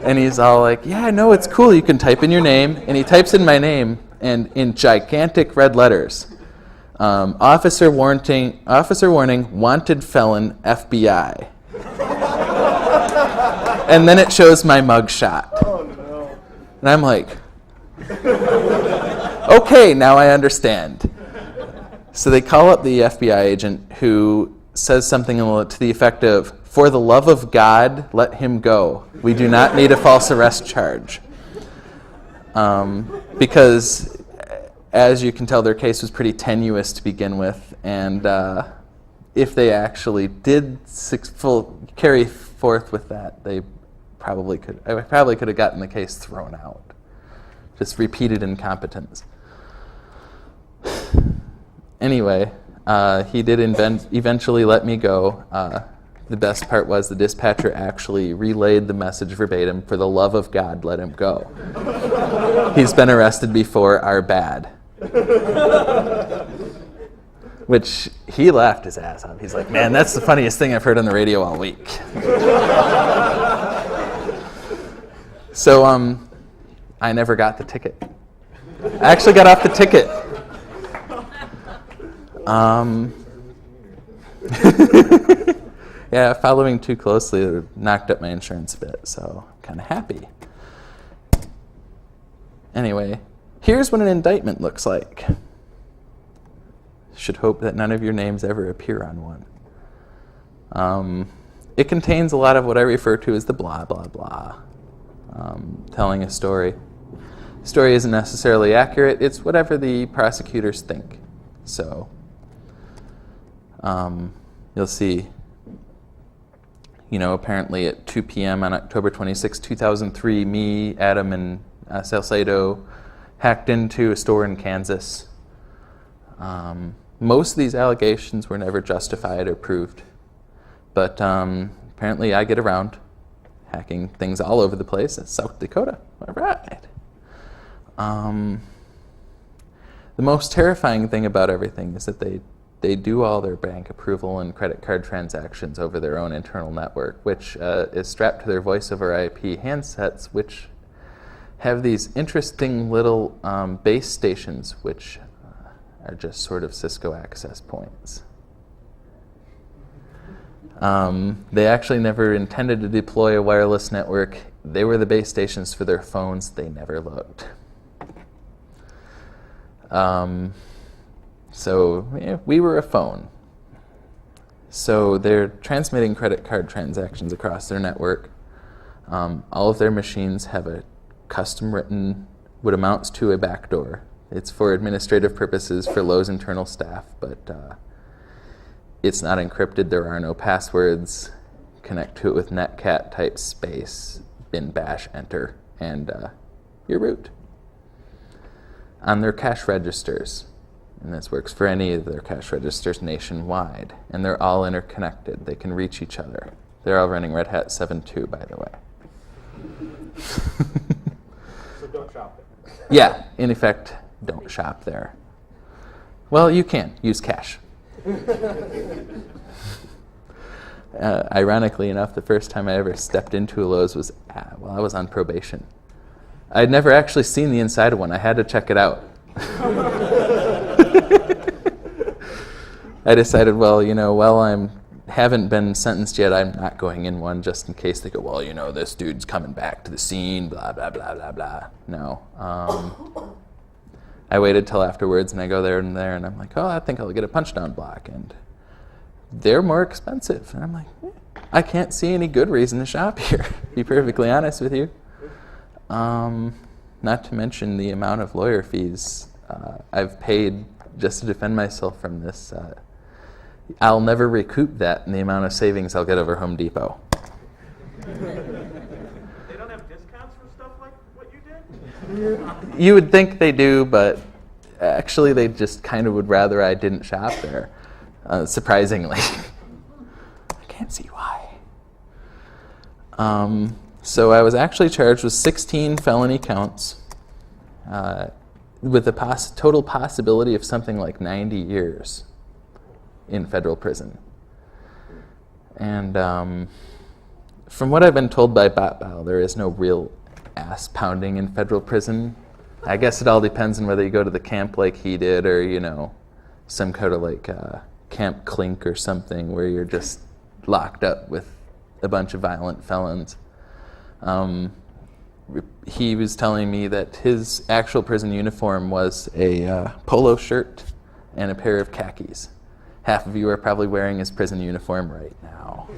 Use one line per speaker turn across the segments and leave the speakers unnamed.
And he's all like, yeah, no, it's cool. You can type in your name. And he types in my name, and in gigantic red letters, officer warning, wanted felon, FBI. And then it shows my mugshot.
Oh, no.
And I'm like, okay, now I understand. So they call up the FBI agent, who says something to the effect of, for the love of God, let him go. We do not need a false arrest charge. Because, as you can tell, their case was pretty tenuous to begin with, and if they actually did carry forth with that, I probably could have gotten the case thrown out. Just repeated incompetence. Anyway, he did eventually let me go. The best part was the dispatcher actually relayed the message verbatim, for the love of God, let him go. He's been arrested before, are bad. Which he laughed his ass off. He's like, man, that's the funniest thing I've heard on the radio all week. So I never got the ticket. I actually got off the ticket. Yeah, following too closely, it knocked up my insurance a bit, so I'm kind of happy. Anyway, here's what an indictment looks like. Should hope that none of your names ever appear on one. It contains a lot of what I refer to as the blah, blah, blah. Telling a story. The story isn't necessarily accurate, it's whatever the prosecutors think. So, you'll see, apparently at 2 p.m. on October 26, 2003, me, Adam, and Salcedo hacked into a store in Kansas. Most of these allegations were never justified or proved, but apparently I get around hacking things all over the place in South Dakota. All right. The most terrifying thing about everything is that they do all their bank approval and credit card transactions over their own internal network, which is strapped to their voice over IP handsets, which have these interesting little base stations, which are just sort of Cisco access points. They actually never intended to deploy a wireless network. They were the base stations for their phones. They never looked. So we were a phone. So they're transmitting credit card transactions across their network. All of their machines have a custom written, what amounts to a backdoor. It's for administrative purposes for Lowe's internal staff, but it's not encrypted. There are no passwords. Connect to it with netcat, type space, bin bash, enter, and your root. On their cash registers, and this works for any of their cash registers nationwide, and they're all interconnected. They can reach each other. They're all running Red Hat 7.2, by the way.
So don't shop there.
Yeah, in effect, don't shop there. Well, you can. Use cash. Ironically enough, the first time I ever stepped into a Lowe's was while I was on probation. I'd never actually seen the inside of one. I had to check it out. I decided, well, while I haven't been sentenced yet, I'm not going in one just in case they go, well, this dude's coming back to the scene, blah, blah, blah, blah, blah. No. I waited till afterwards, and I go there, and I'm like, oh, I think I'll get a punch-down block, and they're more expensive. And I'm like, I can't see any good reason to shop here, to be perfectly honest with you. Not to mention the amount of lawyer fees I've paid just to defend myself from this. I'll never recoup that in the amount of savings I'll get over Home Depot.
They don't have discounts for stuff like what you did?
You would think they do, but actually they just kind of would rather I didn't shop there, surprisingly. I can't see why. So I was actually charged with 16 felony counts with a total possibility of something like 90 years in federal prison. And From what I've been told by Botbow, there is no real ass pounding in federal prison. I guess it all depends on whether you go to the camp like he did or, some kind of like Camp Clink or something where you're just locked up with a bunch of violent felons. He was telling me that his actual prison uniform was a polo shirt and a pair of khakis. Half of you are probably wearing his prison uniform right now.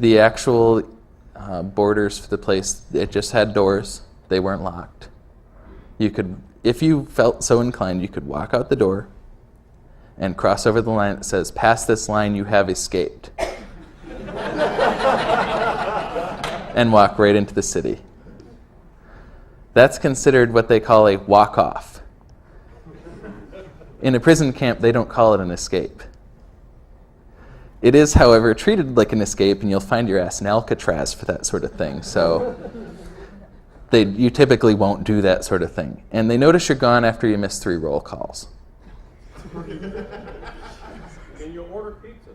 The actual borders for the place, it just had doors. They weren't locked. You could, if you felt so inclined, you could walk out the door and cross over the line that says, "Past this line, you have escaped." And walk right into the city. That's considered what they call a walk-off. In a prison camp, they don't call it an escape. It is, however, treated like an escape, and you'll find your ass in Alcatraz for that sort of thing. So you typically won't do that sort of thing. And they notice you're gone after you miss 3 roll calls.
Can you order pizza?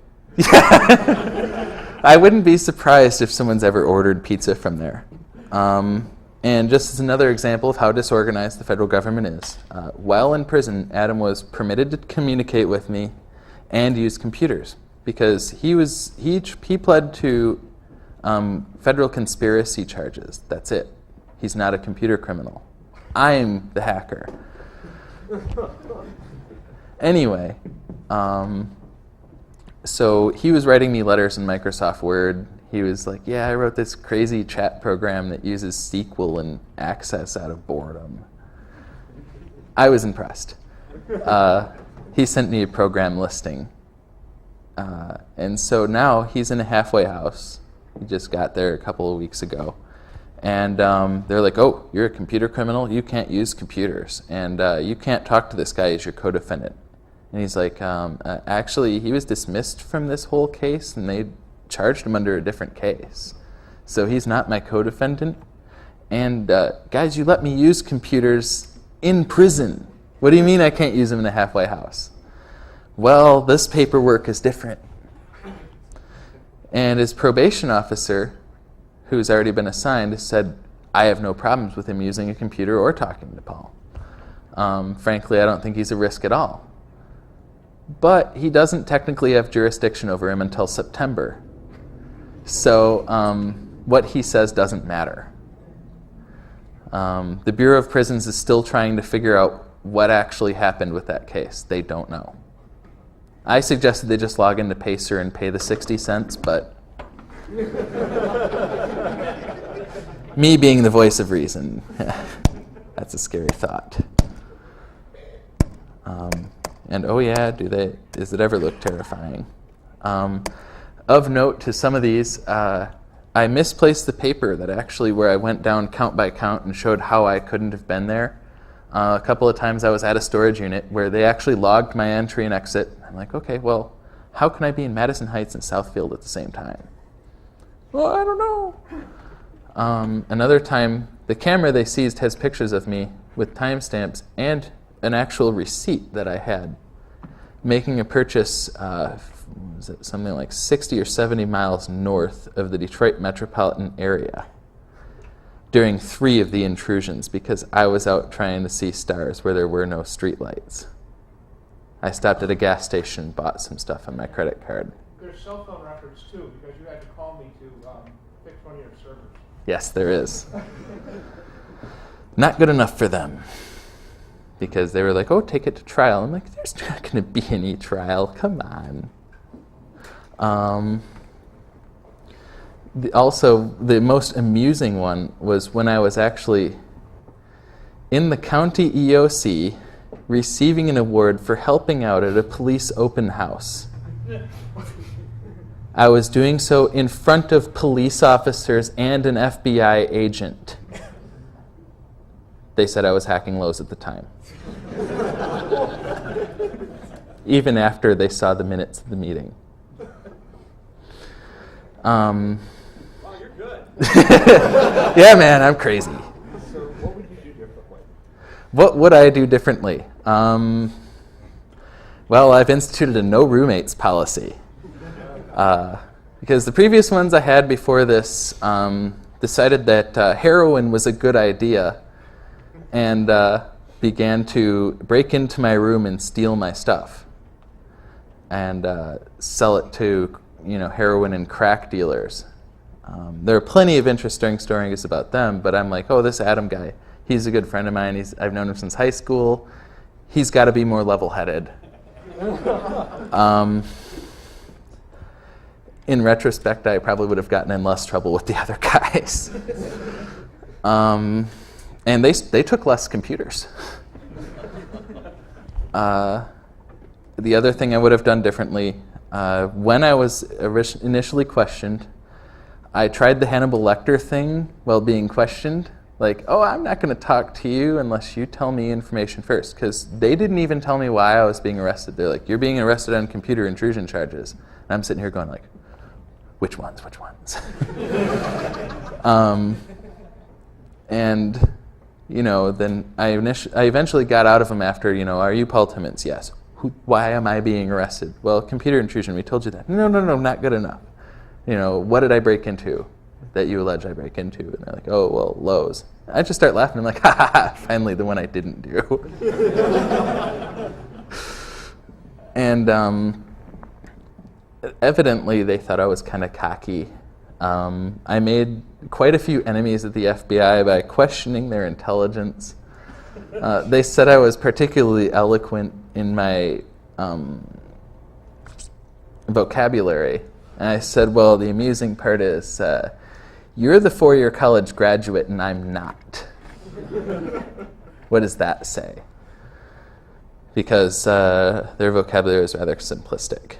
I wouldn't be surprised if someone's ever ordered pizza from there. And just as another example of how disorganized the federal government is, while in prison, Adam was permitted to communicate with me and use computers because he pled to federal conspiracy charges. That's it. He's not a computer criminal. I'm the hacker. Anyway, so he was writing me letters in Microsoft Word. He was like, "Yeah, I wrote this crazy chat program that uses SQL and Access out of boredom." I was impressed. He sent me a program listing. And so now he's in a halfway house. He just got there a couple of weeks ago. And they're like, "Oh, you're a computer criminal? You can't use computers. And you can't talk to this guy as your co-defendant." And he's like, "Actually, he was dismissed from this whole case, and they charged him under a different case. So he's not my co-defendant. And guys, you let me use computers in prison. What do you mean I can't use them in a halfway house?" "Well, this paperwork is different." And his probation officer, who's already been assigned, said, "I have no problems with him using a computer or talking to Paul. Frankly, I don't think he's a risk at all. But he doesn't technically have jurisdiction over him until September. So what he says doesn't matter." The Bureau of Prisons is still trying to figure out what actually happened with that case. They don't know. I suggested they just log into Pacer and pay the 60 cents, but me being the voice of reason, that's a scary thought. And oh yeah, does it ever look terrifying? Of note to some of these, I misplaced the paper that actually where I went down count by count and showed how I couldn't have been there. A couple of times I was at a storage unit where they actually logged my entry and exit. I'm like, okay, well, how can I be in Madison Heights and Southfield at the same time? Well, I don't know. Another time, the camera they seized has pictures of me with timestamps and an actual receipt that I had making a purchase, was it something like 60 or 70 miles north of the Detroit metropolitan area during 3 of the intrusions because I was out trying to see stars where there were no streetlights. I stopped at a gas station and bought some stuff on my credit card.
There's cell phone records too because you had to call me to fix one of your servers.
Yes, there is. Not good enough for them. Because they were like, "Oh, take it to trial." I'm like, "There's not going to be any trial. Come on." Also, the most amusing one was when I was actually in the county EOC receiving an award for helping out at a police open house. I was doing so in front of police officers and an FBI agent. They said I was hacking Lowe's at the time. Even after they saw the minutes of the meeting.
Wow, you're good.
Yeah, man, I'm crazy.
So what would you do differently?
What would I do differently? Well, I've instituted a no roommates policy. Because the previous ones I had before this decided that heroin was a good idea and began to break into my room and steal my stuff and sell it to heroin and crack dealers. There are plenty of interesting stories about them, but I'm like, oh, this Adam guy, he's a good friend of mine. I've known him since high school. He's got to be more level-headed. In retrospect, I probably would have gotten in less trouble with the other guys. And they took less computers. The other thing I would have done differently, when I was initially questioned, I tried the Hannibal Lecter thing while being questioned. Like, oh, I'm not going to talk to you unless you tell me information first. Because they didn't even tell me why I was being arrested. They're like, you're being arrested on computer intrusion charges. And I'm sitting here going like, which ones? And, then I eventually got out of them after, are you Paul Timmons? Yes. Why am I being arrested? Well, computer intrusion, we told you that. No, not good enough. What did I break into that you allege I break into? And they're like, oh, well, Lowe's. I just start laughing. I'm like, ha ha ha, finally the one I didn't do. And evidently they thought I was kind of cocky. I made quite a few enemies at the FBI by questioning their intelligence. They said I was particularly eloquent in my vocabulary. And I said, well, the amusing part is you're the four-year college graduate and I'm not. What does that say? Because their vocabulary is rather simplistic.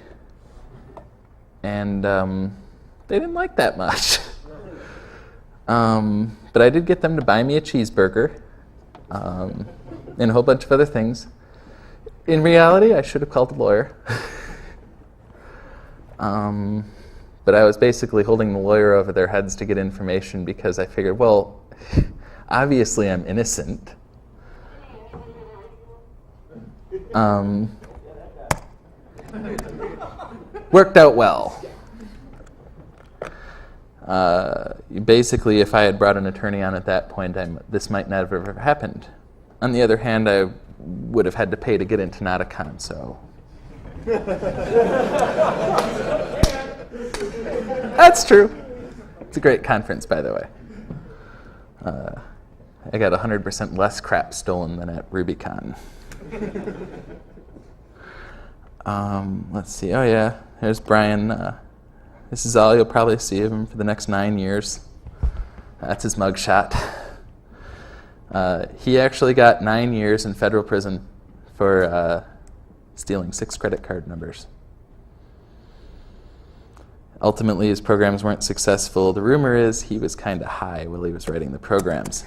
And they didn't like that much. But I did get them to buy me a cheeseburger and a whole bunch of other things. In reality, I should have called a lawyer. But I was basically holding the lawyer over their heads to get information because I figured, well, obviously I'm innocent. Worked out well. Basically, if I had brought an attorney on at that point, this might never have ever happened. On the other hand, I would have had to pay to get into Nauticon, so... That's true. It's a great conference, by the way. I got 100% less crap stolen than at RubyCon. Let's see. Oh, yeah. There's Brian. This is all you'll probably see of him for the next 9 years. That's his mugshot. He actually got 9 years in federal prison for stealing 6 credit card numbers. Ultimately, his programs weren't successful. The rumor is he was kind of high while he was writing the programs.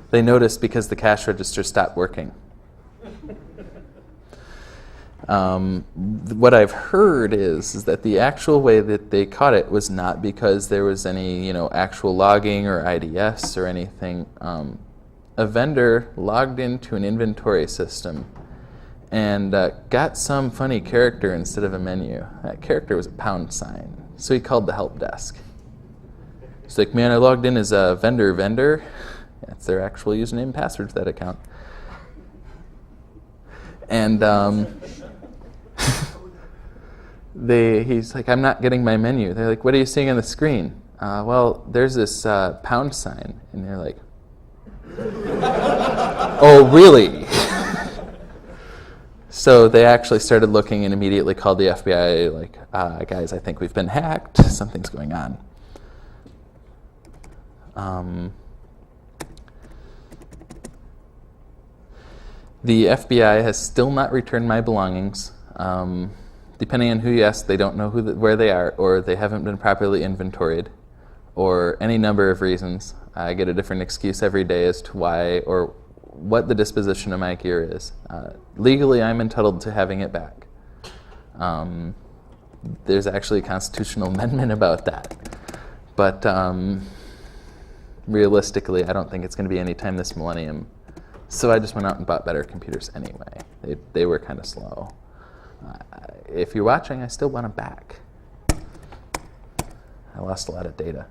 They noticed because the cash register stopped working. What I've heard is that the actual way that they caught it was not because there was any, actual logging or IDS or anything. A vendor logged into an inventory system and got some funny character instead of a menu. That character was a £. So he called the help desk. He's like, man, I logged in as a vendor. That's their actual username and password to that account. And he's like, I'm not getting my menu. They're like, what are you seeing on the screen? Well, there's this £. And they're like, oh, really? So they actually started looking and immediately called the FBI, like, guys, I think we've been hacked. Something's going on. The FBI has still not returned my belongings. Depending on who you ask, they don't know where they are, or they haven't been properly inventoried, or any number of reasons. I get a different excuse every day as to why or what the disposition of my gear is. Legally, I'm entitled to having it back. There's actually a constitutional amendment about that. But realistically, I don't think it's going to be any time this millennium. So I just went out and bought better computers anyway. They were kind of slow. If you're watching, I still want them back. I lost a lot of data.